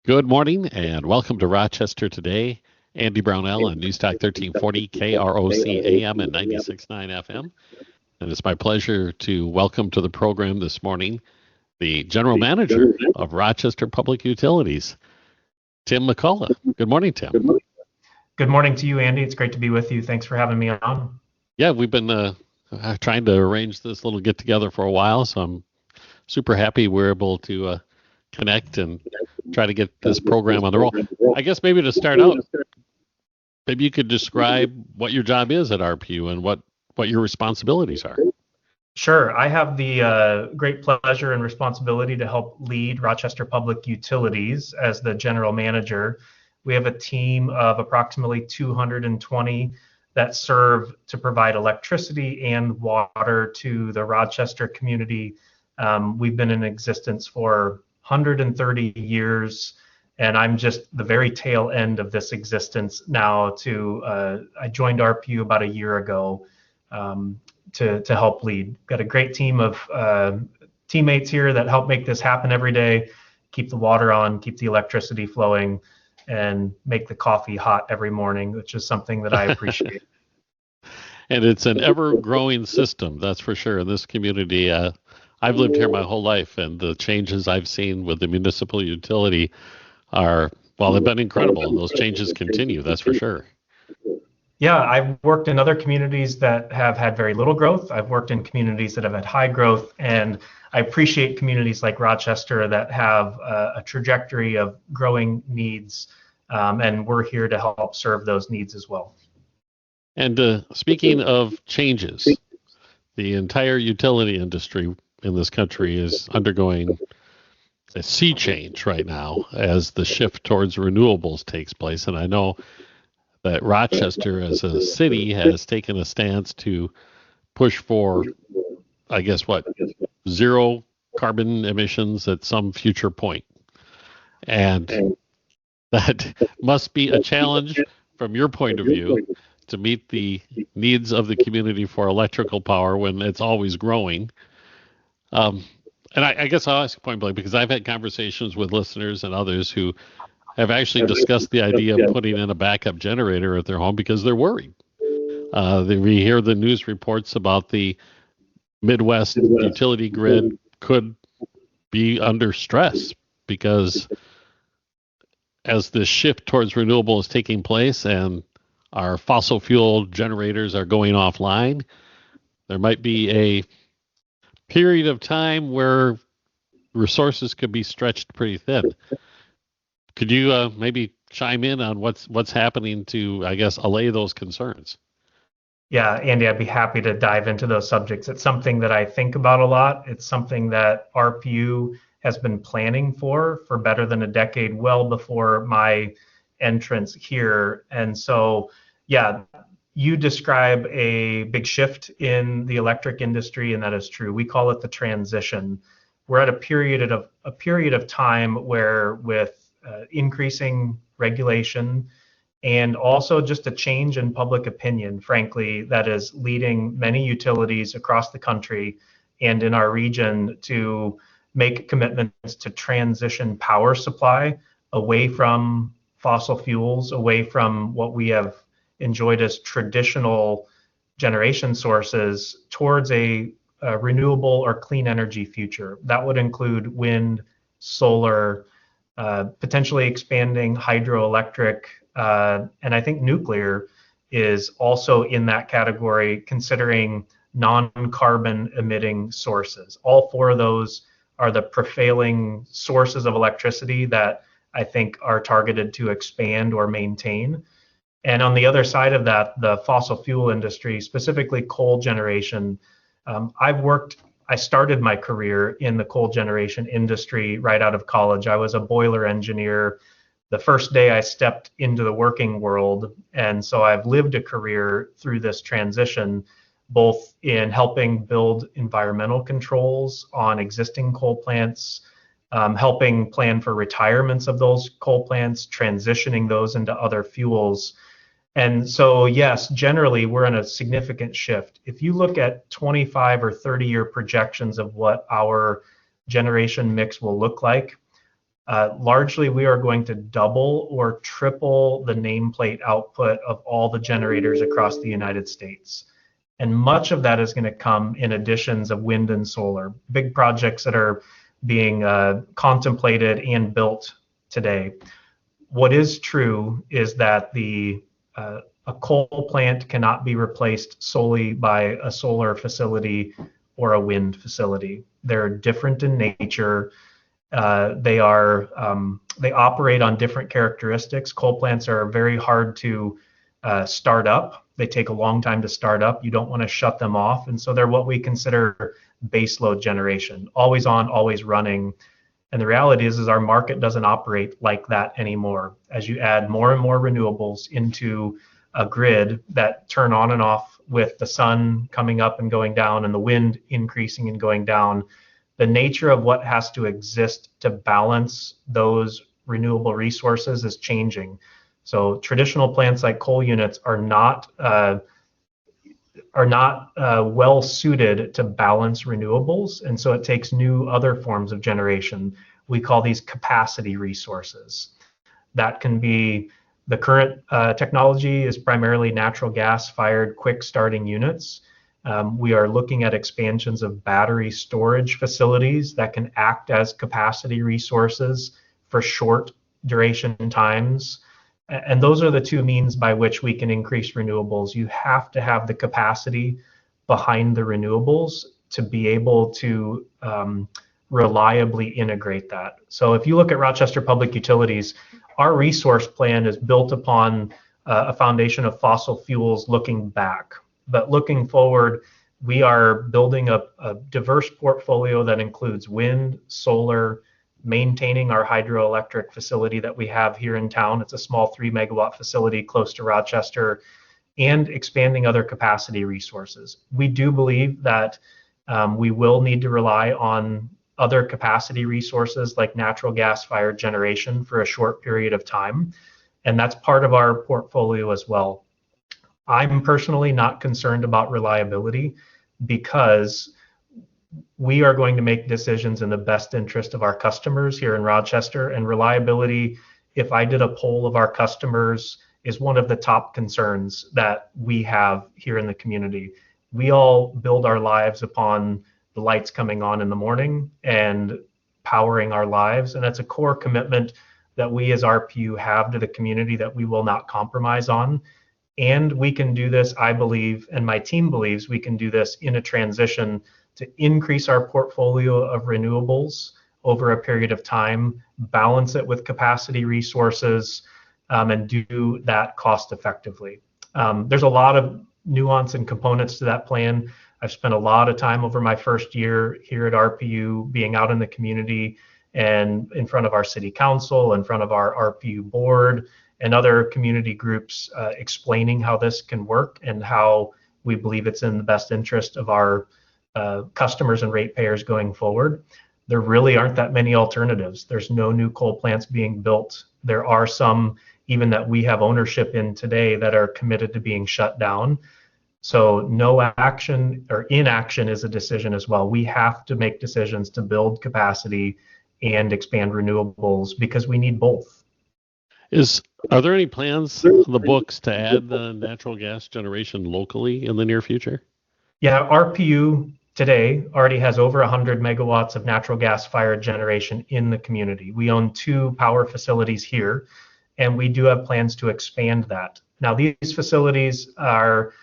Good morning and welcome to Rochester Today. Andy Brownell on Newstalk 1340 KROC AM and 96.9 FM. And it's my pleasure to welcome to the program this morning the General Manager of Rochester Public Utilities, Tim McCollough. Good morning, Tim. Good morning to you, Andy. It's great to be with you. Thanks for having me on. Yeah, we've been trying to arrange this little get-together for a while, so I'm super happy we're able to connect and try to get this program on the roll. I guess maybe to start out, maybe you could describe what your job is at RPU and what your responsibilities are. Sure. I have the great pleasure and responsibility to help lead Rochester Public Utilities as the general manager. We have a team of approximately 220 that serve to provide electricity and water to the Rochester community. We've been in existence for 130 years, and I'm just the very tail end of this existence now. I joined RPU about a year ago to help lead. Got a great team of teammates here that help make this happen every day, keep the water on, keep the electricity flowing, and make the coffee hot every morning, which is something that I appreciate. And it's an ever-growing system, that's for sure. In this community, I've lived here my whole life, and the changes I've seen with the municipal utility they've been incredible, and those changes continue, that's for sure. Yeah, I've worked in other communities that have had very little growth. I've worked in communities that have had high growth, and I appreciate communities like Rochester that have a trajectory of growing needs, and we're here to help serve those needs as well. And speaking of changes, the entire utility industry in this country is undergoing a sea change right now as the shift towards renewables takes place. And I know that Rochester as a city has taken a stance to push for, zero carbon emissions at some future point. And that must be a challenge from your point of view to meet the needs of the community for electrical power when it's always growing. And I guess I'll ask point blank, because I've had conversations with listeners and others who have actually discussed the idea of putting in a backup generator at their home because they're worried. We hear the news reports about the Midwest utility grid could be under stress because as the shift towards renewable is taking place and our fossil fuel generators are going offline, there might be a period of time where resources could be stretched pretty thin. Could you maybe chime in on what's happening to, allay those concerns? Yeah, Andy, I'd be happy to dive into those subjects. It's something that I think about a lot. It's something that RPU has been planning for better than a decade, well before my entrance here. And so, yeah, you describe a big shift in the electric industry, and that is true. We call it the transition. We're at a period of time where, with increasing regulation and also just a change in public opinion, frankly, that is leading many utilities across the country and in our region to make commitments to transition power supply away from fossil fuels, away from what we have enjoyed as traditional generation sources, towards a renewable or clean energy future. That would include wind, solar, potentially expanding hydroelectric, and I think nuclear is also in that category, considering non-carbon emitting sources. All four of those are the prevailing sources of electricity that I think are targeted to expand or maintain. And on the other side of that, the fossil fuel industry, specifically coal generation. I started my career in the coal generation industry right out of college. I was a boiler engineer the first day I stepped into the working world. And so I've lived a career through this transition, both in helping build environmental controls on existing coal plants, helping plan for retirements of those coal plants, transitioning those into other fuels. And so, yes, generally, we're in a significant shift. If you look at 25 or 30-year projections of what our generation mix will look like, Largely, we are going to double or triple the nameplate output of all the generators across the United States. And much of that is going to come in additions of wind and solar, big projects that are being contemplated and built today. What is true is that a coal plant cannot be replaced solely by a solar facility or a wind facility. They're different in nature. They operate on different characteristics. Coal plants are very hard to start up. They take a long time to start up. You don't want to shut them off. And so they're what we consider baseload generation, always on, always running. And the reality is our market doesn't operate like that anymore. As you add more and more renewables into a grid that turn on and off with the sun coming up and going down and the wind increasing and going down, the nature of what has to exist to balance those renewable resources is changing. So traditional plants like coal units are not well suited to balance renewables, and so it takes new other forms of generation. We call these capacity resources. That can be the current technology is primarily natural gas fired quick starting units. We are looking at expansions of battery storage facilities that can act as capacity resources for short duration times. And those are the two means by which we can increase renewables. You have to have the capacity behind the renewables to be able to reliably integrate that. So if you look at Rochester Public Utilities, our resource plan is built upon a foundation of fossil fuels looking back. But looking forward, we are building a diverse portfolio that includes wind, solar, maintaining our hydroelectric facility that we have here in town. It's a small 3 megawatt facility close to Rochester, and expanding other capacity resources. We do believe that we will need to rely on other capacity resources like natural gas fired generation for a short period of time. And that's part of our portfolio as well. I'm personally not concerned about reliability because we are going to make decisions in the best interest of our customers here in Rochester. And reliability, if I did a poll of our customers, is one of the top concerns that we have here in the community. We all build our lives upon the lights coming on in the morning and powering our lives. And that's a core commitment that we as RPU have to the community that we will not compromise on. And we can do this, I believe, and my team believes we can do this in a transition to increase our portfolio of renewables over a period of time, balance it with capacity resources, and do that cost effectively. There's a lot of nuance and components to that plan. I've spent a lot of time over my first year here at RPU being out in the community and in front of our city council, in front of our RPU board and other community groups, explaining how this can work and how we believe it's in the best interest of our customers and ratepayers going forward. There really aren't that many alternatives. There's no new coal plants being built. There are some even that we have ownership in today that are committed to being shut down. So no action or inaction is a decision as well. We have to make decisions to build capacity and expand renewables because we need both. Are there any plans on the books to add the natural gas generation locally in the near future? Yeah, RPU today already has over 100 megawatts of natural gas fired generation in the community. We own 2 power facilities here, and we do have plans to expand that. Now, these facilities are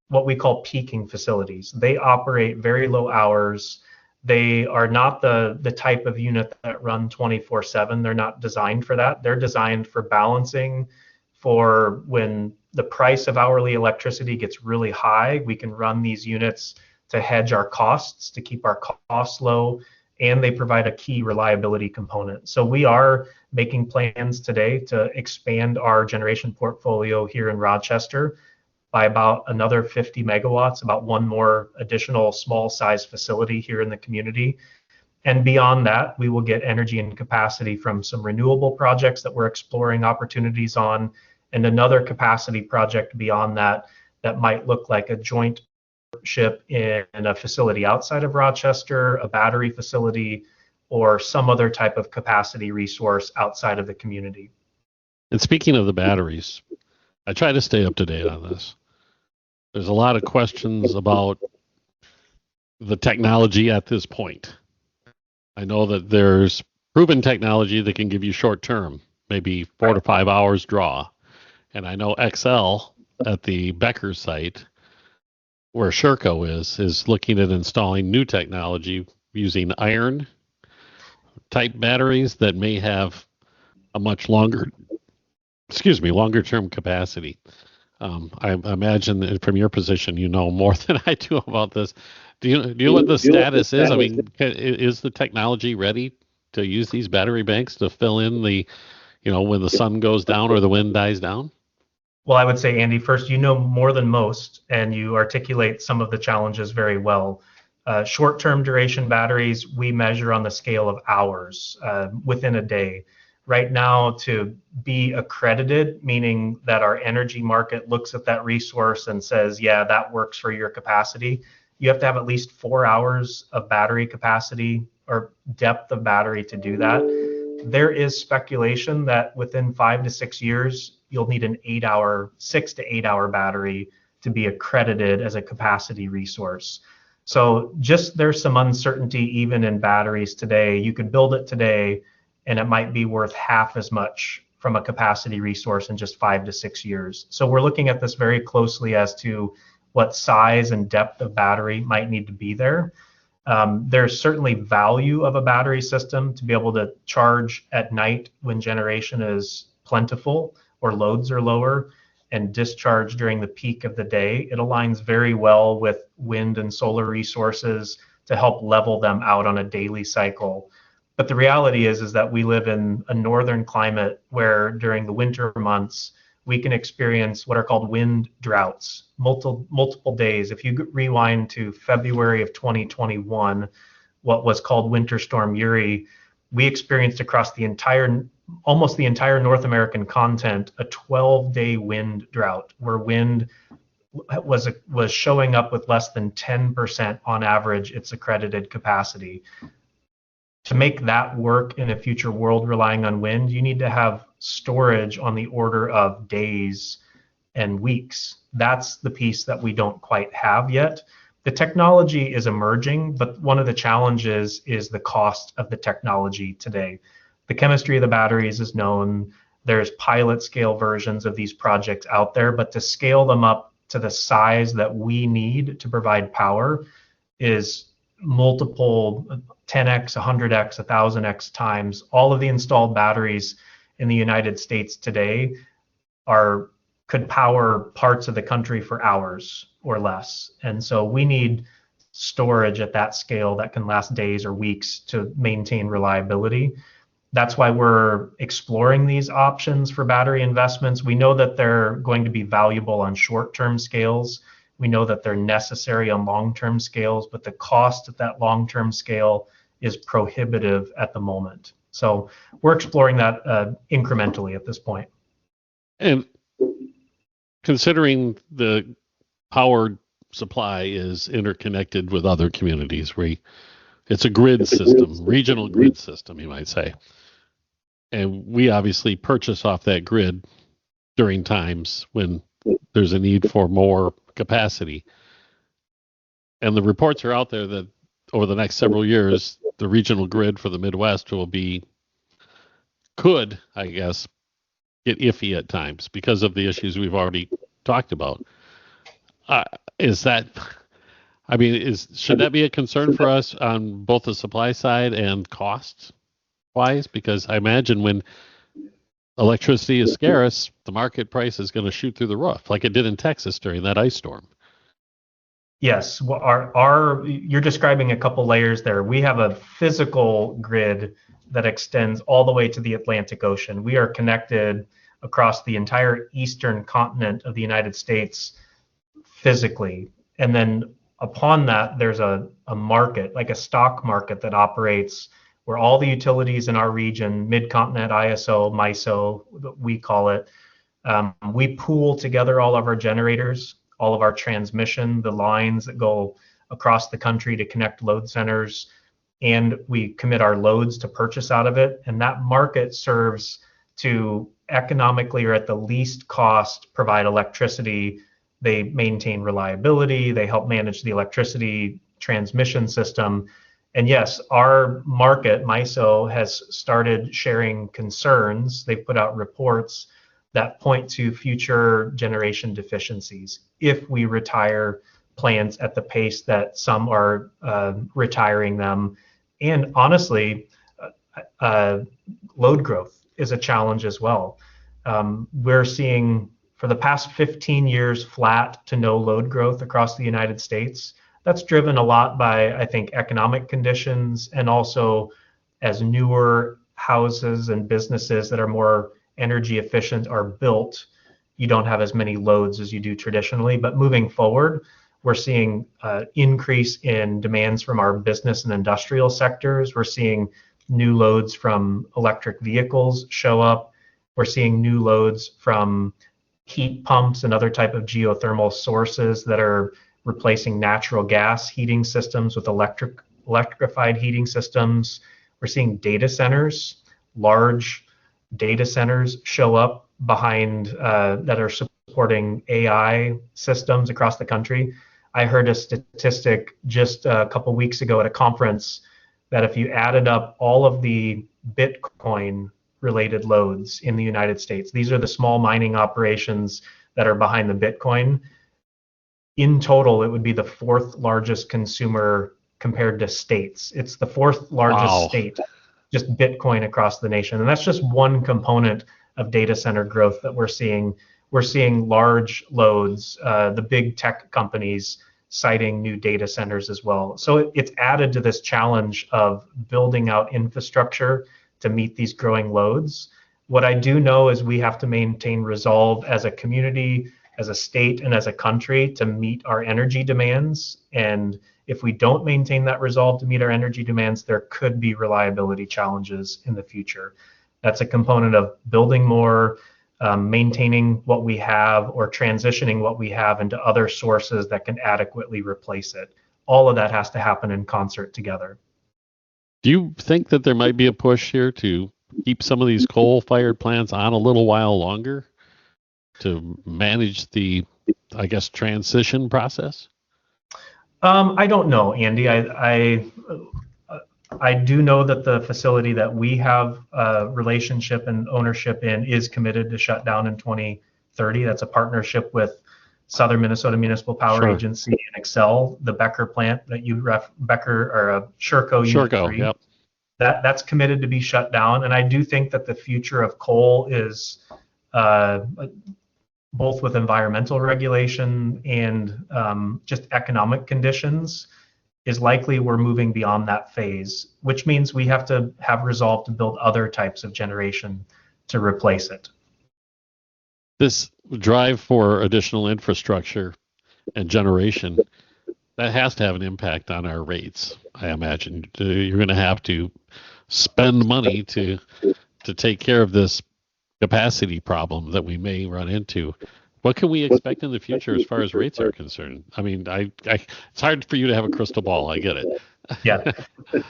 what we call peaking facilities. They operate very low hours. They are not the type of unit that run 24/7. They're not designed for that. They're designed for balancing for when the price of hourly electricity gets really high. We can run these units to hedge our costs, to keep our costs low, and they provide a key reliability component. So we are making plans today to expand our generation portfolio here in Rochester by about another 50 megawatts, about one more additional small size facility here in the community. And beyond that, we will get energy and capacity from some renewable projects that we're exploring opportunities on, and another capacity project beyond that that might look like a joint partnership in a facility outside of Rochester, a battery facility, or some other type of capacity resource outside of the community. And speaking of the batteries, I try to stay up to date on this. There's a lot of questions about the technology at this point. I know that there's proven technology that can give you short term, maybe 4 to 5 hours draw. And I know XL at the Becker site, where Sherco is looking at installing new technology using iron type batteries that may have a much longer term capacity. I imagine that from your position, you know more than I do about this. Do you know what the status is? I mean, is the technology ready to use these battery banks to fill in the, when the sun goes down or the wind dies down? Well, I would say, Andy, first, you know more than most, and you articulate some of the challenges very well. Short-term duration batteries, we measure on the scale of hours within a day. Right now, to be accredited, meaning that our energy market looks at that resource and says, yeah, that works for your capacity, you have to have at least 4 hours of battery capacity or depth of battery to do that. There is speculation that within 5 to 6 years, you'll need an 6 to 8 hour battery to be accredited as a capacity resource. So just there's some uncertainty even in batteries today. You could build it today and it might be worth half as much from a capacity resource in just 5 to 6 years. So we're looking at this very closely as to what size and depth of battery might need to be there. There's certainly value of a battery system to be able to charge at night when generation is plentiful or loads are lower, and discharge during the peak of the day. It aligns very well with wind and solar resources to help level them out on a daily cycle. But the reality is that we live in a northern climate where during the winter months, we can experience what are called wind droughts, multiple days. If you rewind to February of 2021, what was called Winter Storm Uri, we experienced across almost the entire North American continent a 12-day wind drought where wind was showing up with less than 10% on average its accredited capacity. To make that work in a future world relying on wind, you need to have storage on the order of days and weeks. That's the piece that we don't quite have yet. The technology is emerging, but one of the challenges is the cost of the technology today. The chemistry of the batteries is known. There's pilot scale versions of these projects out there, but to scale them up to the size that we need to provide power is multiple 10x, 100x, 1000x times. All of the installed batteries in the United States today could power parts of the country for hours or less. And so we need storage at that scale that can last days or weeks to maintain reliability. That's why we're exploring these options for battery investments. We know that they're going to be valuable on short-term scales. We know that they're necessary on long-term scales, but the cost at that long-term scale is prohibitive at the moment. So we're exploring that incrementally at this point. And considering the power supply is interconnected with other communities, it's a grid system, regional grid system, you might say. And we obviously purchase off that grid during times when there's a need for more capacity. And the reports are out there that over the next several years, the regional grid for the Midwest could, I guess, get iffy at times because of the issues we've already talked about. Should that be a concern for us on both the supply side and costs wise? Because I imagine when electricity is scarce, the market price is going to shoot through the roof like it did in Texas during that ice storm. Yes, well, you're describing a couple layers there. We have a physical grid that extends all the way to the Atlantic Ocean. We are connected across the entire eastern continent of the United States physically. And then upon that, there's a market, like a stock market that operates where all the utilities in our region, mid-continent ISO, MISO, we call it, we pool together all of our generators, all of our transmission, the lines that go across the country to connect load centers. and we commit our loads to purchase out of it. And that market serves to economically or at the least cost provide electricity. They maintain reliability, they help manage the electricity transmission system. And yes, our market, MISO, has started sharing concerns. They've put out reports that point to future generation deficiencies if we retire plants at the pace that some are retiring them. And honestly, load growth is a challenge as well. We're seeing for the past 15 years flat to no load growth across the United States. That's driven a lot by, I think, economic conditions, and also as newer houses and businesses that are more energy efficient are built, you don't have as many loads as you do traditionally. But moving forward, we're seeing increase in demands from our business and industrial sectors. We're seeing new loads from electric vehicles show up. We're seeing new loads from heat pumps and other type of geothermal sources that are replacing natural gas heating systems with electrified heating systems. We're seeing data centers, large data centers show up behind that are supporting AI systems across the country. I heard a statistic just a couple weeks ago at a conference that if you added up all of the Bitcoin related loads in the United States, these are the small mining operations that are behind the Bitcoin. In total, it would be the fourth largest consumer compared to states. It's the fourth largest state, just Bitcoin across the nation. And that's just one component of data center growth that we're seeing. We're seeing large loads, the big tech companies citing new data centers as well. So it's added to this challenge of building out infrastructure to meet these growing loads. What I do know is we have to maintain resolve as a community, as a state, and as a country to meet our energy demands. And if we don't maintain that resolve to meet our energy demands, there could be reliability challenges in the future. That's a component of building more, maintaining what we have, or transitioning what we have into other sources that can adequately replace it. All of that has to happen in concert together. Do you think that there might be a push here to keep some of these coal-fired plants on a little while longer to manage the, I guess, transition process? I don't know, Andy. I do know that the facility that we have relationship and ownership in is committed to shut down in 2030. That's a partnership with Southern Minnesota Municipal Power Agency and Xcel, the Becker plant that you Sherco Unit 3. Yep. That's committed to be shut down. And I do think that the future of coal is both with environmental regulation and just economic conditions, is likely we're moving beyond that phase, which means we have to have resolve to build other types of generation to replace it. This drive for additional infrastructure and generation, that has to have an impact on our rates, I imagine. You're going to have to spend money to take care of this capacity problem that we may run into. What can we expect in the future as far as rates are concerned? I mean, it's hard for you to have a crystal ball. I get it. Yeah,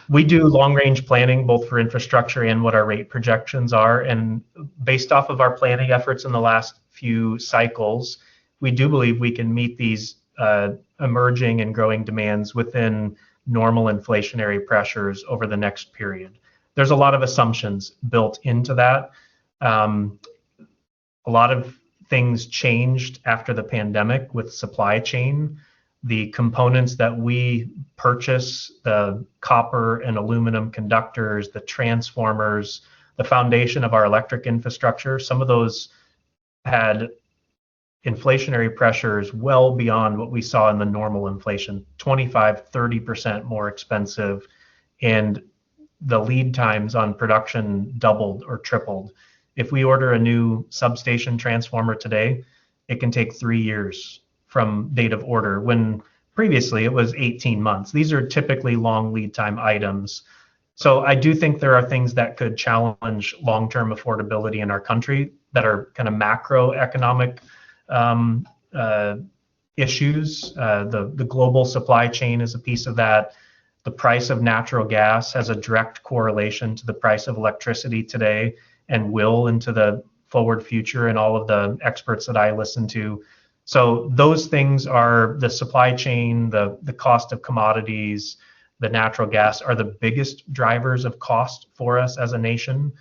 we do long-range planning both for infrastructure and what our rate projections are. And based off of our planning efforts in the last few cycles, we do believe we can meet these emerging and growing demands within normal inflationary pressures over the next period. There's a lot of assumptions built into that. A lot of things changed after the pandemic with supply chain. The components that we purchase, the copper and aluminum conductors, the transformers, the foundation of our electric infrastructure, some of those had inflationary pressures well beyond what we saw in the normal inflation, 25-30% more expensive, and the lead times on production doubled or tripled. If we order a new substation transformer today, it can take 3 years from date of order, when previously it was 18 months. These are typically long lead time items. So I do think there are things that could challenge long-term affordability in our country that are kind of macroeconomic issues. The global supply chain is a piece of that. the price of natural gas has a direct correlation to the price of electricity today and will into the forward future, and all of the experts that I listen to. So those things are the supply chain, the cost of commodities, the natural gas are the biggest drivers of cost for us as a nation.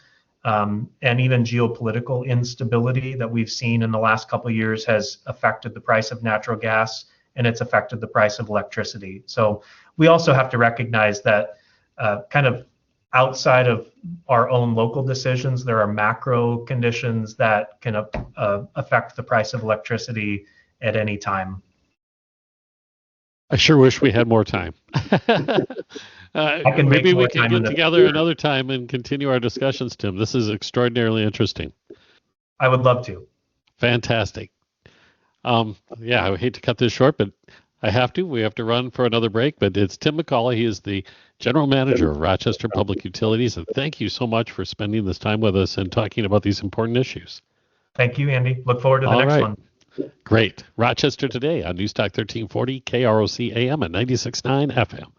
And even geopolitical instability that we've seen in the last couple of years has affected the price of natural gas, and it's affected the price of electricity. So we also have to recognize that kind of outside of our own local decisions, there are macro conditions that can affect the price of electricity at any time. I sure wish we had more time. Maybe we can get together another time and continue our discussions, Tim. This is extraordinarily interesting. I would love to. Fantastic. Yeah, I hate to cut this short, but I have to. We have to run for another break. But it's Tim McCollough. He is the General Manager of Rochester Public Utilities. And thank you so much for spending this time with us and talking about these important issues. Thank you, Andy. Look forward to the next one. Great. Rochester Today on Newstalk 1340, KROC AM at 96.9 FM.